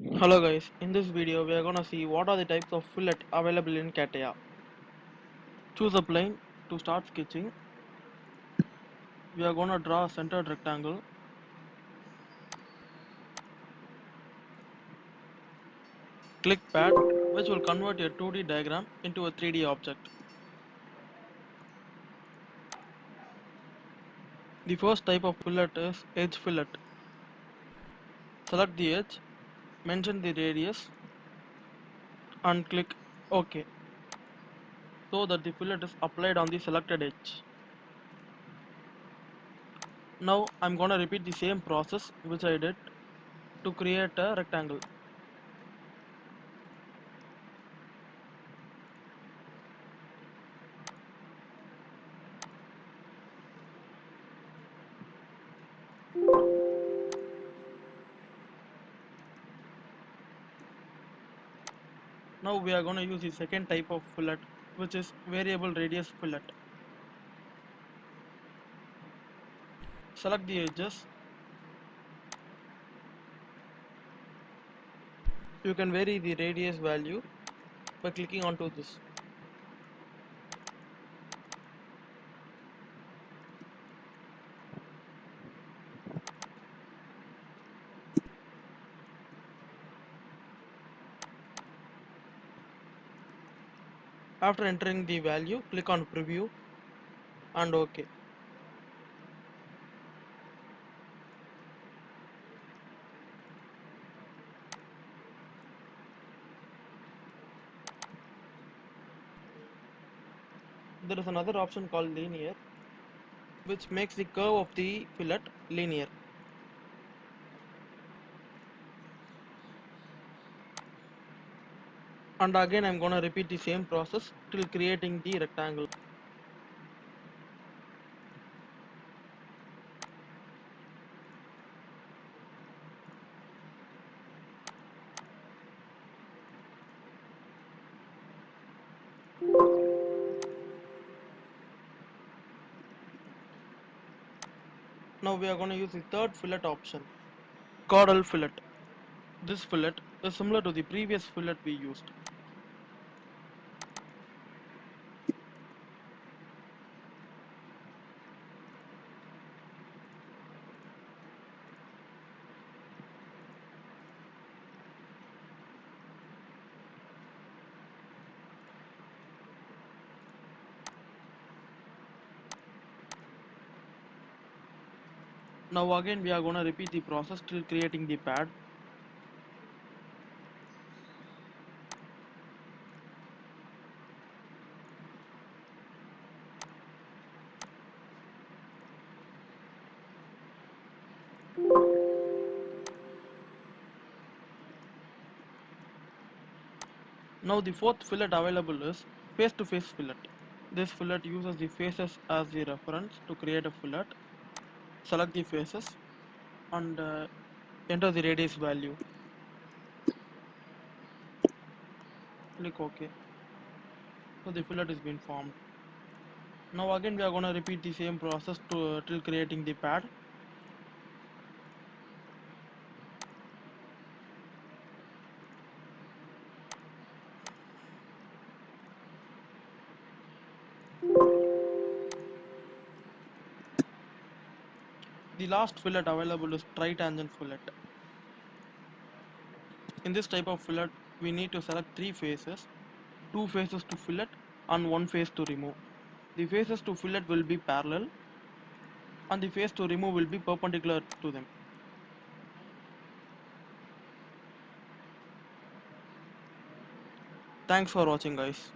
Hello guys, in this video we are gonna see what are the types of fillet available in CATIA. Choose a plane to start sketching. We are gonna draw a centered rectangle. Click pad, which will convert your 2D diagram into a 3D object. The first type of fillet is edge fillet. Select the edge, mention the radius and click OK so that the fillet is applied on the selected edge. Now I'm gonna repeat the same process which I did to create a rectangle. Now we are going to use the second type of fillet, which is variable radius fillet. Select the edges. You can vary the radius value by clicking onto this. After entering the value, click on preview and OK. There is another option called linear, which makes the curve of the fillet linear. And again I'm going to repeat the same process till creating the rectangle. Now we are going to use the third fillet option, caudal fillet. This fillet is similar to the previous fillet we used. Now again we are going to repeat the process till creating the pad. Now the fourth fillet available is face-to-face fillet. This fillet uses the faces as the reference to create a fillet. Select the faces and enter the radius value. Click OK. So the fillet is been formed. Now again we are going to repeat the same process till creating the pad. The last fillet available is tritangent fillet. In this type of fillet, we need to select three faces, two faces to fillet and one face to remove. The faces to fillet will be parallel and the face to remove will be perpendicular to them. Thanks for watching guys.